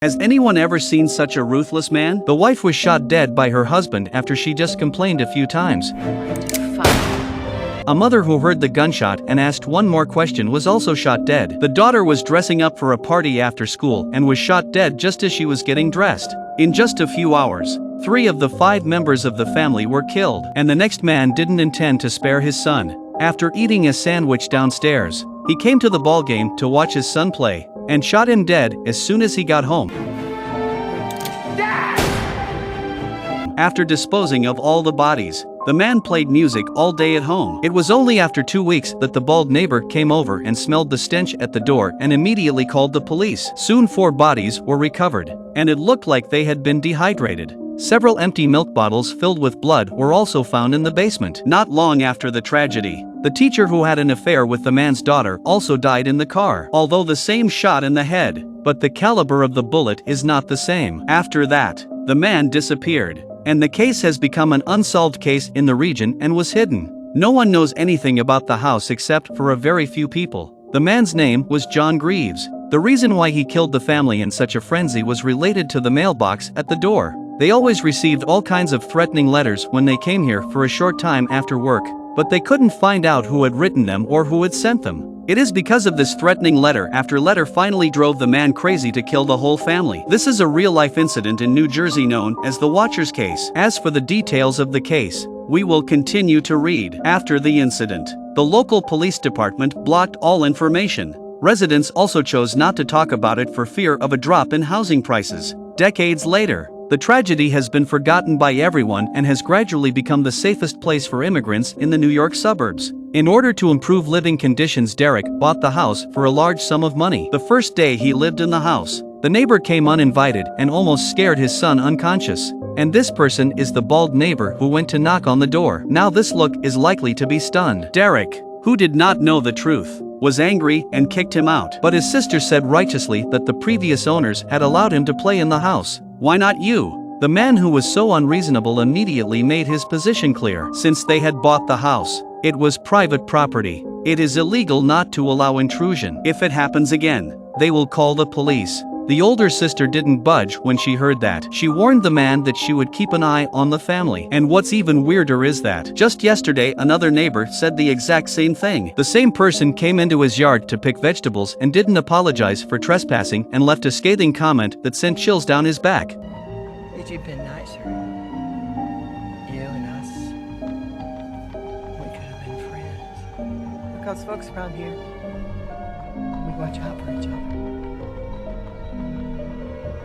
Has anyone ever seen such a ruthless man? The wife was shot dead by her husband after she just complained a few times. A mother who heard the gunshot and asked one more question was also shot dead. The daughter was dressing up for a party after school and was shot dead just as she was getting dressed. In just a few hours, 3 of the 5 members of the family were killed, and the next man didn't intend to spare his son. After eating a sandwich downstairs, he came to the ball game to watch his son play, and shot him dead as soon as he got home. Dad! After disposing of all the bodies, the man played music all day at home. It was only after 2 weeks that the bald neighbor came over and smelled the stench at the door and immediately called the police. Soon 4 bodies were recovered, and it looked like they had been dehydrated. Several empty milk bottles filled with blood were also found in the basement. Not long after the tragedy, the teacher who had an affair with the man's daughter also died in the car, although the same shot in the head, but the caliber of the bullet is not the same. After that, the man disappeared, and the case has become an unsolved case in the region and was hidden. No one knows anything about the house except for a very few people. The man's name was John Greaves. The reason why he killed the family in such a frenzy was related to the mailbox at the door. They always received all kinds of threatening letters when they came here for a short time after work, but they couldn't find out who had written them or who had sent them. It is because of this threatening letter after letter finally drove the man crazy to kill the whole family. This is a real-life incident in New Jersey known as the Watchers case. As for the details of the case, we will continue to read. After the incident, the local police department blocked all information. Residents also chose not to talk about it for fear of a drop in housing prices. Decades later, the tragedy has been forgotten by everyone and has gradually become the safest place for immigrants in the New York suburbs. In order to improve living conditions, Derek bought the house for a large sum of money. The first day he lived in the house, the neighbor came uninvited and almost scared his son unconscious. And this person is the bald neighbor who went to knock on the door. Now this look is likely to be stunned. Derek, who did not know the truth, was angry and kicked him out. But his sister said righteously that the previous owners had allowed him to play in the house. Why not you? The man who was so unreasonable immediately made his position clear. Since they had bought the house, it was private property. It is illegal not to allow intrusion. If it happens again, they will call the police. The older sister didn't budge when she heard that. She warned the man that she would keep an eye on the family. And what's even weirder is that just yesterday another neighbor said the exact same thing. The same person came into his yard to pick vegetables and didn't apologize for trespassing and left a scathing comment that sent chills down his back. If you'd been nicer, you and us, we could have been friends. Because folks around here, we watch out for each other.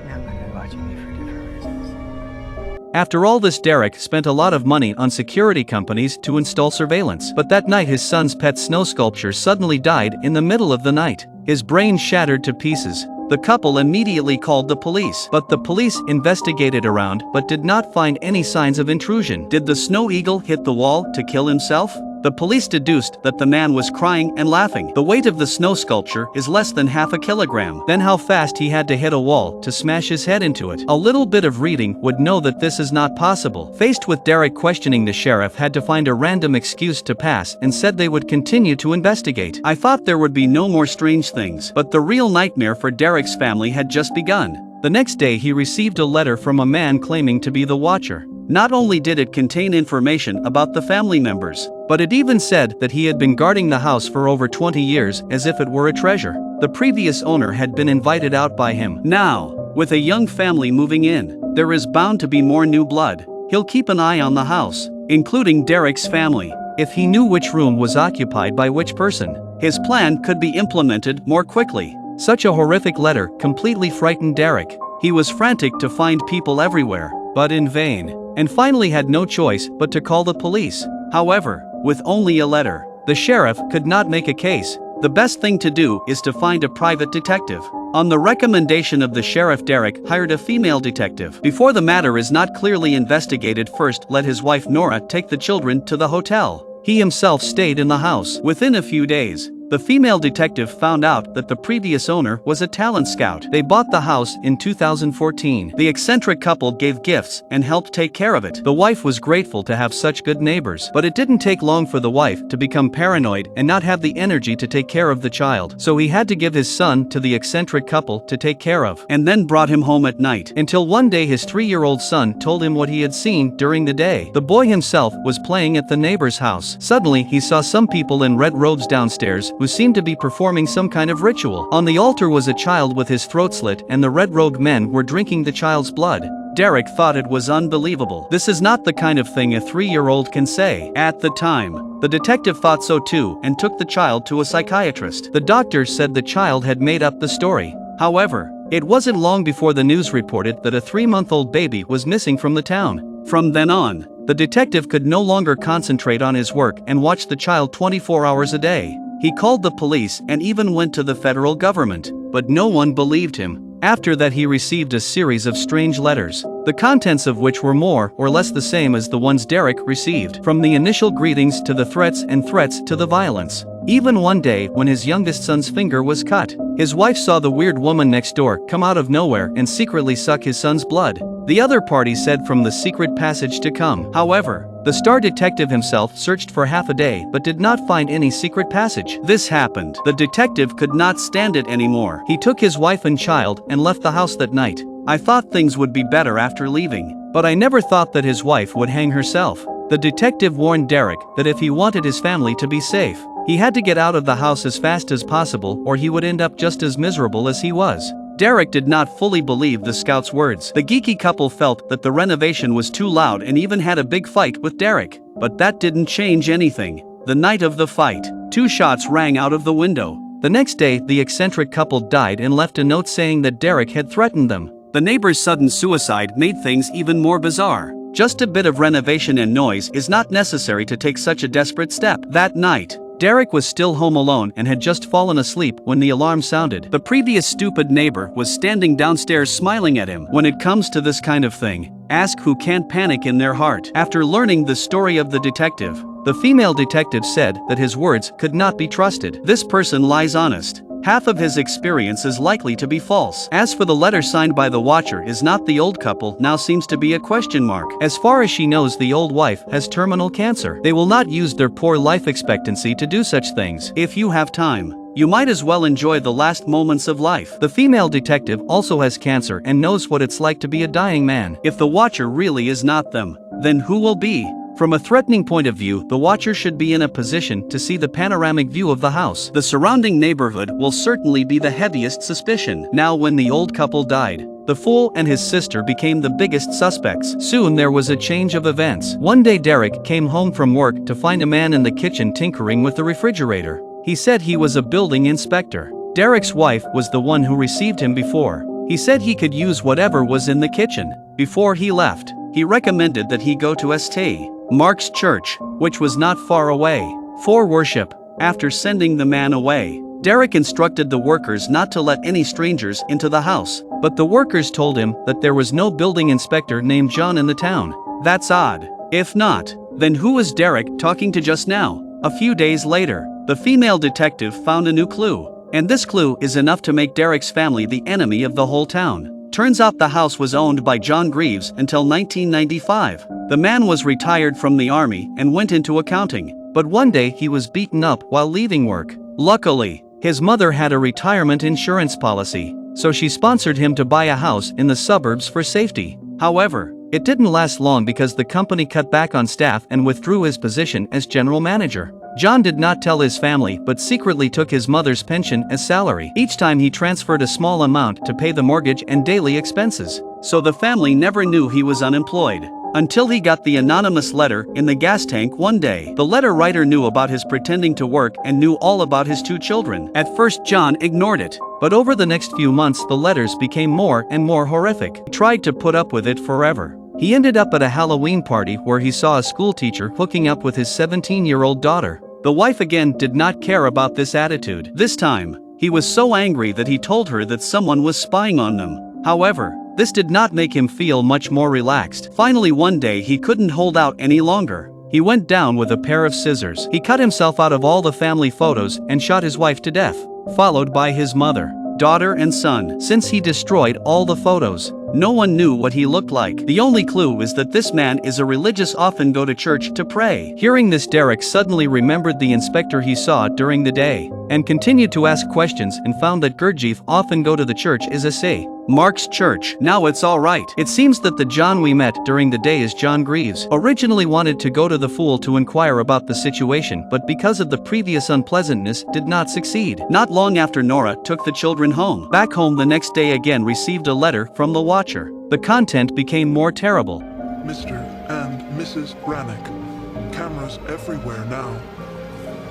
Now I'm going to be watching you for different reasons. After all this, Derek spent a lot of money on security companies to install surveillance. But that night his son's pet snow sculpture suddenly died in the middle of the night. His brain shattered to pieces. The couple immediately called the police. But the police investigated around but did not find any signs of intrusion. Did the snow eagle hit the wall to kill himself? The police deduced that the man was crying and laughing. The weight of the snow sculpture is less than half a kilogram. Then how fast he had to hit a wall to smash his head into it. A little bit of reading would know that this is not possible. Faced with Derek questioning, the sheriff had to find a random excuse to pass and said they would continue to investigate. I thought there would be no more strange things, but the real nightmare for Derek's family had just begun. The next day he received a letter from a man claiming to be the Watcher. Not only did it contain information about the family members, but it even said that he had been guarding the house for over 20 years as if it were a treasure. The previous owner had been invited out by him. Now, with a young family moving in, there is bound to be more new blood. He'll keep an eye on the house, including Derek's family. If he knew which room was occupied by which person, his plan could be implemented more quickly. Such a horrific letter completely frightened Derek. He was frantic to find people everywhere, but in vain, and finally had no choice but to call the police. However, with only a letter, the sheriff could not make a case. The best thing to do is to find a private detective. On the recommendation of the sheriff, Derek hired a female detective. Before the matter is not clearly investigated, first let his wife Nora take the children to the hotel. He himself stayed in the house. Within a few days, the female detective found out that the previous owner was a talent scout. They bought the house in 2014. The eccentric couple gave gifts and helped take care of it. The wife was grateful to have such good neighbors, but it didn't take long for the wife to become paranoid and not have the energy to take care of the child. So he had to give his son to the eccentric couple to take care of, and then brought him home at night. Until one day his 3-year-old son told him what he had seen during the day. The boy himself was playing at the neighbor's house. Suddenly he saw some people in red robes downstairs who seemed to be performing some kind of ritual. On the altar was a child with his throat slit, and the red-robed men were drinking the child's blood. Derek thought it was unbelievable. This is not the kind of thing a 3-year-old can say. At the time, the detective thought so too and took the child to a psychiatrist. The doctor said the child had made up the story. However, it wasn't long before the news reported that a 3-month-old baby was missing from the town. From then on, the detective could no longer concentrate on his work and watch the child 24 hours a day. He called the police and even went to the federal government, but no one believed him. After that he received a series of strange letters, the contents of which were more or less the same as the ones Derek received. From the initial greetings to the threats and threats to the violence. Even one day when his youngest son's finger was cut, his wife saw the weird woman next door come out of nowhere and secretly suck his son's blood. The other party said from the secret passage to come. However, the star detective himself searched for half a day but did not find any secret passage. This happened. The detective could not stand it anymore. He took his wife and child and left the house that night. I thought things would be better after leaving, but I never thought that his wife would hang herself. The detective warned Derek that if he wanted his family to be safe, he had to get out of the house as fast as possible or he would end up just as miserable as he was. Derek did not fully believe the scout's words. The geeky couple felt that the renovation was too loud and even had a big fight with Derek. But that didn't change anything. The night of the fight, 2 shots rang out of the window. The next day, the eccentric couple died and left a note saying that Derek had threatened them. The neighbor's sudden suicide made things even more bizarre. Just a bit of renovation and noise is not necessary to take such a desperate step. That night, Derek was still home alone and had just fallen asleep when the alarm sounded. The previous stupid neighbor was standing downstairs smiling at him. When it comes to this kind of thing, ask who can't panic in their heart. After learning the story of the detective, the female detective said that his words could not be trusted. This person lies honest. Half of his experience is likely to be false. As for the letter signed by the watcher is not the old couple now seems to be a question mark. As far as she knows, the old wife has terminal cancer. They will not use their poor life expectancy to do such things. If you have time, you might as well enjoy the last moments of life. The female detective also has cancer and knows what it's like to be a dying man. If the watcher really is not them, then who will be? From a threatening point of view, the watcher should be in a position to see the panoramic view of the house. The surrounding neighborhood will certainly be the heaviest suspicion. Now when the old couple died, the fool and his sister became the biggest suspects. Soon there was a change of events. One day Derek came home from work to find a man in the kitchen tinkering with the refrigerator. He said he was a building inspector. Derek's wife was the one who received him before. He said he could use whatever was in the kitchen. Before he left, he recommended that he go to St. Mark's Church, which was not far away, for worship. After sending the man away, Derek instructed the workers not to let any strangers into the house, but the workers told him that there was no building inspector named John in the town. That's odd. If not, then who was Derek talking to just now? A few days later, the female detective found a new clue, and this clue is enough to make Derek's family the enemy of the whole town. Turns out the house was owned by John Greaves until 1995. The man was retired from the army and went into accounting, but one day he was beaten up while leaving work. Luckily, his mother had a retirement insurance policy, so she sponsored him to buy a house in the suburbs for safety. However, it didn't last long because the company cut back on staff and withdrew his position as general manager. John did not tell his family but secretly took his mother's pension as salary. Each time he transferred a small amount to pay the mortgage and daily expenses. So the family never knew he was unemployed, until he got the anonymous letter in the gas tank one day. The letter writer knew about his pretending to work and knew all about his 2 children. At first John ignored it, but over the next few months the letters became more and more horrific. He tried to put up with it forever. He ended up at a Halloween party where he saw a schoolteacher hooking up with his 17-year-old daughter. The wife again did not care about this attitude. This time, he was so angry that he told her that someone was spying on them. However, this did not make him feel much more relaxed. Finally one day he couldn't hold out any longer. He went down with a pair of scissors. He cut himself out of all the family photos and shot his wife to death, followed by his mother, daughter and son. Since he destroyed all the photos, no one knew what he looked like. The only clue is that this man is a religious, often go to church to pray. Hearing this, Derek suddenly remembered the inspector he saw during the day, and continued to ask questions and found that Gurdjieff often go to the church is a say. Mark's church. Now it's alright. It seems that the John we met during the day is John Greaves. Originally wanted to go to the Fool to inquire about the situation, but because of the previous unpleasantness did not succeed. Not long after, Nora took the children home. Back home the next day again received a letter from the Watcher. The content became more terrible. Mr. and Mrs. Brannick, cameras everywhere now.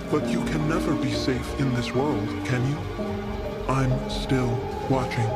But you can never be safe in this world, can you? I'm still watching.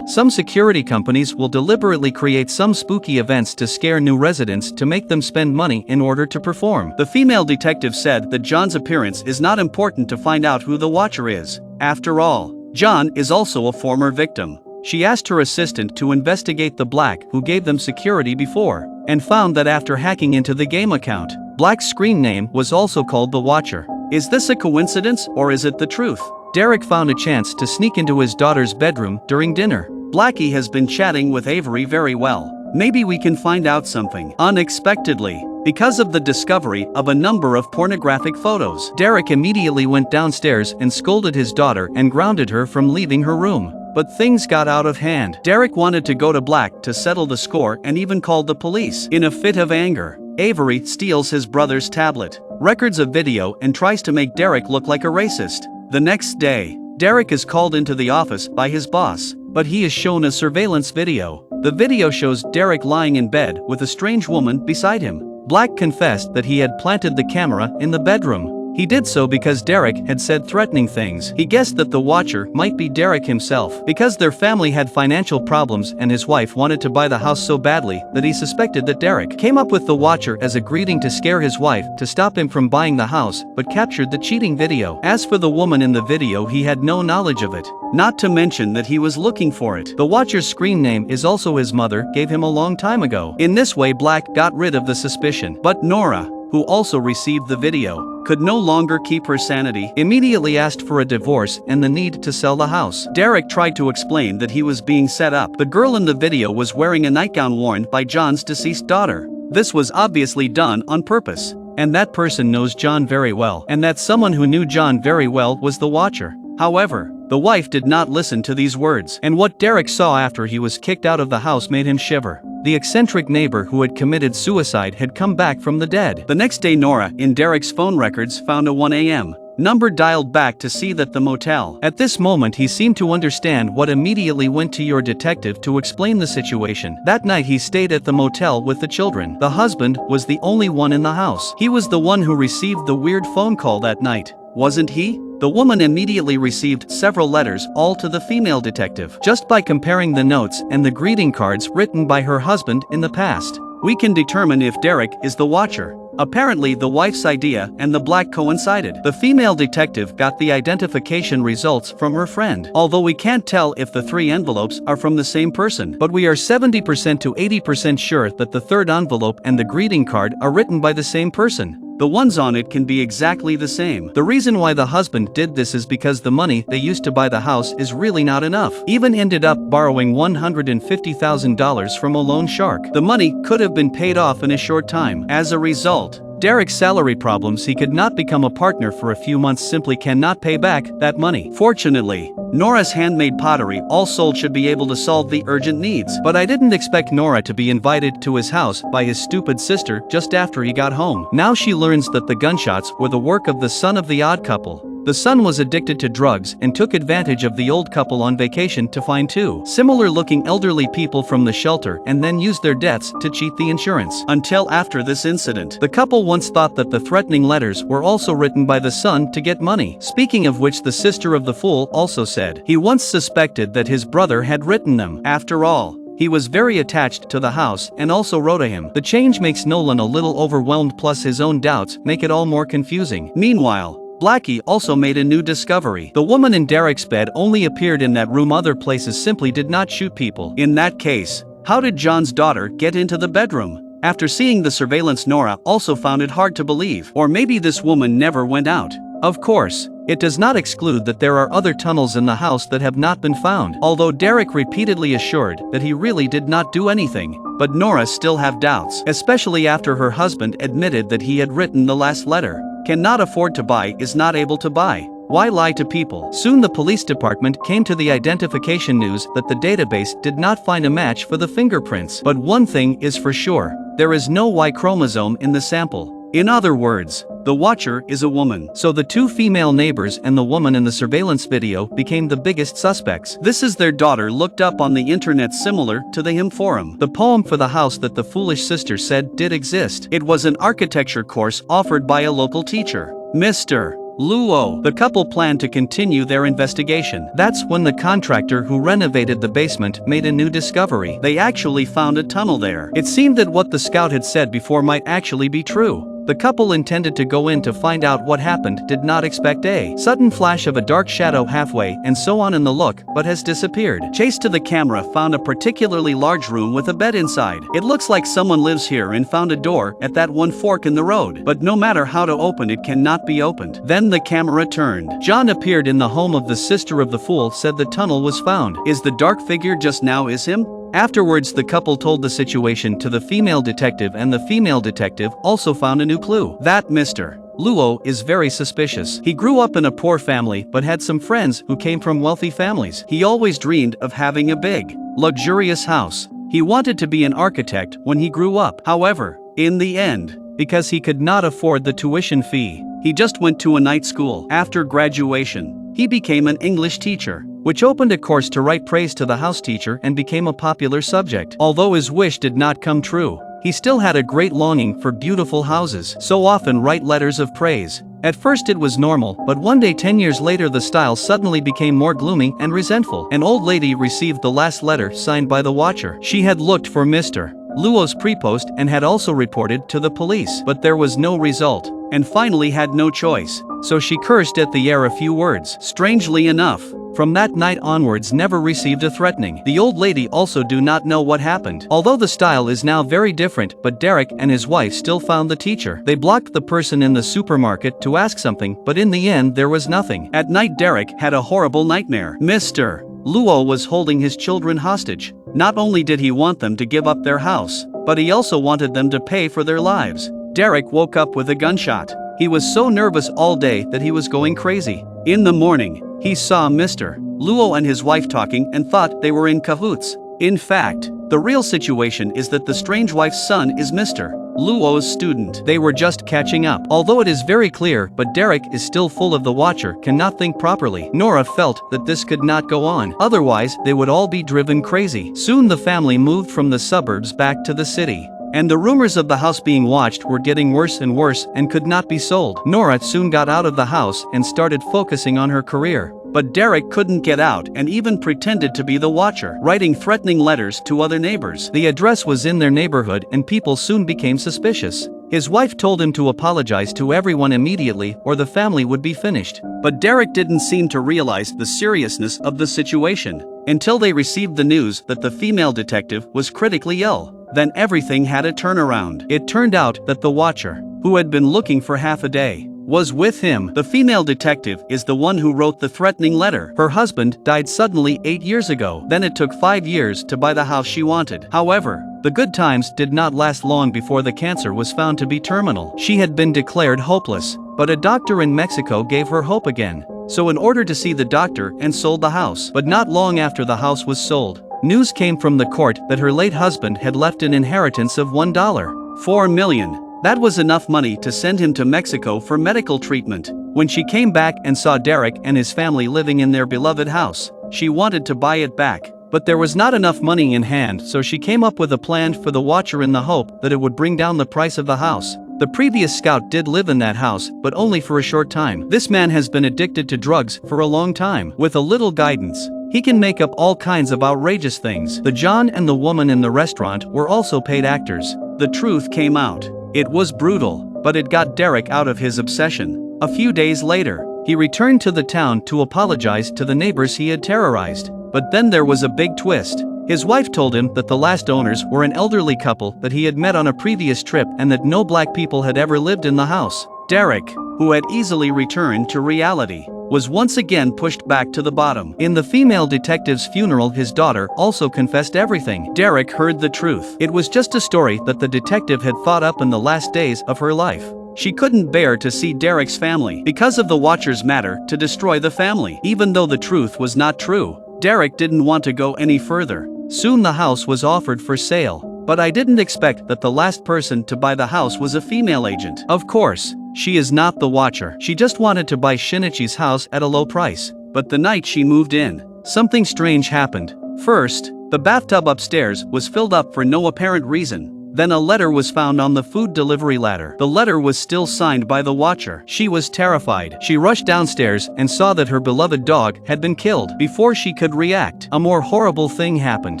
Some security companies will deliberately create some spooky events to scare new residents to make them spend money in order to perform. The female detective said that John's appearance is not important to find out who the Watcher is. After all, John is also a former victim. She asked her assistant to investigate the Black who gave them security before, and found that after hacking into the game account, Black's screen name was also called the Watcher. Is this a coincidence or is it the truth? Derek found a chance to sneak into his daughter's bedroom during dinner. Blackie has been chatting with Avery very well. Maybe we can find out something. Unexpectedly, because of the discovery of a number of pornographic photos, Derek immediately went downstairs and scolded his daughter and grounded her from leaving her room. But things got out of hand. Derek wanted to go to Black to settle the score and even called the police. In a fit of anger, Avery steals his brother's tablet, records a video, and tries to make Derek look like a racist. The next day, Derek is called into the office by his boss, but he is shown a surveillance video. The video shows Derek lying in bed with a strange woman beside him. Black confessed that he had planted the camera in the bedroom. He did so because Derek had said threatening things. He guessed that the Watcher might be Derek himself, because their family had financial problems and his wife wanted to buy the house so badly that he suspected that Derek came up with the Watcher as a greeting to scare his wife to stop him from buying the house, but captured the cheating video. As for the woman in the video, he had no knowledge of it, not to mention that he was looking for it. The Watcher's screen name is also his mother gave him a long time ago. In this way, Black got rid of the suspicion. But Nora, who also received the video, could no longer keep her sanity, immediately asked for a divorce and the need to sell the house. Derek tried to explain that he was being set up. The girl in the video was wearing a nightgown worn by John's deceased daughter. This was obviously done on purpose, and that person knows John very well, and that someone who knew John very well was the Watcher. However, the wife did not listen to these words, and what Derek saw after he was kicked out of the house made him shiver. The eccentric neighbor who had committed suicide had come back from the dead. The next day, Nora, in Derek's phone records, found a 1 a.m. number dialed back to see that the motel. At this moment he seemed to understand what immediately went to your detective to explain the situation. That night he stayed at the motel with the children. The husband was the only one in the house. He was the one who received the weird phone call that night, wasn't he? The woman immediately received several letters, all to the female detective. Just by comparing the notes and the greeting cards written by her husband in the past, we can determine if Derek is the Watcher. Apparently the wife's idea and the Black coincided. The female detective got the identification results from her friend. Although we can't tell if the 3 envelopes are from the same person, but we are 70% to 80% sure that the 3rd envelope and the greeting card are written by the same person. The ones on it can be exactly the same. The reason why the husband did this is because the money they used to buy the house is really not enough. Even ended up borrowing $150,000 from a loan shark. The money could have been paid off in a short time. As a result, Derek's salary problems, he could not become a partner for a few months, simply cannot pay back that money. Fortunately, Nora's handmade pottery, all sold, should be able to solve the urgent needs. But I didn't expect Nora to be invited to his house by his stupid sister just after he got home. Now she learns that the gunshots were the work of the son of the odd couple. The son was addicted to drugs and took advantage of the old couple on vacation to find 2 similar-looking elderly people from the shelter and then used their deaths to cheat the insurance. Until after this incident, the couple once thought that the threatening letters were also written by the son to get money. Speaking of which, the sister of the Fool also said he once suspected that his brother had written them. After all, he was very attached to the house and also wrote to him. The change makes Nolan a little overwhelmed, plus his own doubts make it all more confusing. Meanwhile, Blackie also made a new discovery. The woman in Derek's bed only appeared in that room. Other places simply did not shoot people. In that case, how did John's daughter get into the bedroom? After seeing the surveillance, Nora also found it hard to believe. Or maybe this woman never went out. Of course, it does not exclude that there are other tunnels in the house that have not been found. Although Derek repeatedly assured that he really did not do anything, but Nora still have doubts, especially after her husband admitted that he had written the last letter. Cannot afford to buy is not able to buy. Why lie to people? Soon the police department came to the identification news that the database did not find a match for the fingerprints. But one thing is for sure, there is no Y chromosome in the sample. In other words, the watcher is a woman. So the two female neighbors and the woman in the surveillance video became the biggest suspects. This is their daughter looked up on the internet, similar to the hymn forum. The poem for the house that the foolish sister said did exist. It was an architecture course offered by a local teacher, Mr. Luo. The couple planned to continue their investigation. That's when the contractor who renovated the basement made a new discovery. They actually found a tunnel there. It seemed that what the scout had said before might actually be true. The couple intended to go in to find out what happened, did not expect a sudden flash of a dark shadow halfway and so on in the look, but has disappeared. Chased to the camera, found a particularly large room with a bed inside. It looks like someone lives here and found a door at that one fork in the road. But no matter how to open it, cannot be opened. Then the camera turned. John appeared in the home of the sister of the fool, said the tunnel was found. Is the dark figure just now is him? Afterwards, the couple told the situation to the female detective, and the female detective also found a new clue. That Mr. Luo is very suspicious. He grew up in a poor family but had some friends who came from wealthy families. He always dreamed of having a big, luxurious house. He wanted to be an architect when he grew up. However, in the end, because he could not afford the tuition fee, he just went to a night school. After graduation, he became an English teacher, which opened a course to write praise to the house teacher and became a popular subject. Although his wish did not come true, he still had a great longing for beautiful houses, so often write letters of praise. At first it was normal, but one day 10 years later the style suddenly became more gloomy and resentful. An old lady received the last letter signed by the watcher. She had looked for Mr. Luo's pre-post and had also reported to the police, but there was no result, and finally had no choice. So she cursed at the air a few words. Strangely enough, from that night onwards never received a threatening. The old lady also do not know what happened. Although the style is now very different, but Derek and his wife still found the teacher. They blocked the person in the supermarket to ask something, but in the end there was nothing. At night Derek had a horrible nightmare. Mr. Luo was holding his children hostage. Not only did he want them to give up their house, but he also wanted them to pay for their lives. Derek woke up with a gunshot. He was so nervous all day that he was going crazy. In the morning, he saw Mr. Luo and his wife talking and thought they were in cahoots. In fact, the real situation is that the strange wife's son is Mr. Luo's student. They were just catching up. Although it is very clear, but Derek is still full of the watcher, cannot think properly. Nora felt that this could not go on. Otherwise, they would all be driven crazy. Soon the family moved from the suburbs back to the city, and the rumors of the house being watched were getting worse and worse and could not be sold. Nora soon got out of the house and started focusing on her career. But Derek couldn't get out and even pretended to be the watcher, writing threatening letters to other neighbors. The address was in their neighborhood and people soon became suspicious. His wife told him to apologize to everyone immediately or the family would be finished. But Derek didn't seem to realize the seriousness of the situation until they received the news that the female detective was critically ill. Then everything had a turnaround. It turned out that the watcher, who had been looking for half a day, was with him. The female detective is the one who wrote the threatening letter. Her husband died suddenly 8 years ago. Then it took 5 years to buy the house she wanted. However, the good times did not last long before the cancer was found to be terminal. She had been declared hopeless, but a doctor in Mexico gave her hope again. So in order to see the doctor and sold the house. But not long after the house was sold, news came from the court that her late husband had left an inheritance of $1.4 million. That was enough money to send him to Mexico for medical treatment. When she came back and saw Derek and his family living in their beloved house, she wanted to buy it back. But there was not enough money in hand, so she came up with a plan for the watcher in the hope that it would bring down the price of the house. The previous scout did live in that house, but only for a short time. This man has been addicted to drugs for a long time. With a little guidance, he can make up all kinds of outrageous things. The John and the woman in the restaurant were also paid actors. The truth came out. It was brutal, but it got Derek out of his obsession. A few days later, he returned to the town to apologize to the neighbors he had terrorized. But then there was a big twist. His wife told him that the last owners were an elderly couple that he had met on a previous trip and that no black people had ever lived in the house. Derek, who had easily returned to reality, was once again pushed back to the bottom. In the female detective's funeral, his daughter also confessed everything. Derek heard the truth. It was just a story that the detective had thought up in the last days of her life. She couldn't bear to see Derek's family because of the Watcher's matter to destroy the family. Even though the truth was not true, Derek didn't want to go any further. Soon the house was offered for sale, but I didn't expect that the last person to buy the house was a female agent. Of course, she is not the Watcher. She just wanted to buy Shinichi's house at a low price. But the night she moved in, something strange happened. First, the bathtub upstairs was filled up for no apparent reason. Then a letter was found on the food delivery ladder. The letter was still signed by the Watcher. She was terrified. She rushed downstairs and saw that her beloved dog had been killed. Before she could react, a more horrible thing happened.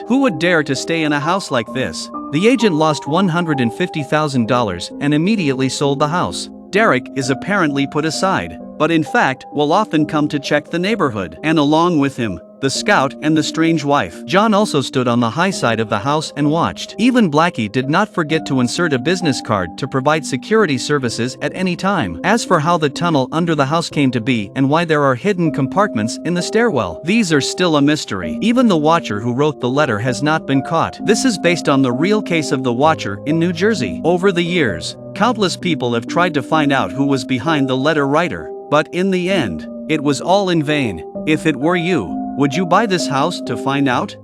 Who would dare to stay in a house like this? The agent lost $150,000 and immediately sold the house. Derek is apparently put aside, but in fact will often come to check the neighborhood. And along with him, the scout and the strange wife. John also stood on the high side of the house and watched. Even Blackie did not forget to insert a business card to provide security services at any time. As for how the tunnel under the house came to be and why there are hidden compartments in the stairwell, these are still a mystery. Even the Watcher who wrote the letter has not been caught. This is based on the real case of the Watcher in New Jersey. Over the years, countless people have tried to find out who was behind the letter writer, but in the end, it was all in vain. If it were you, would you buy this house to find out?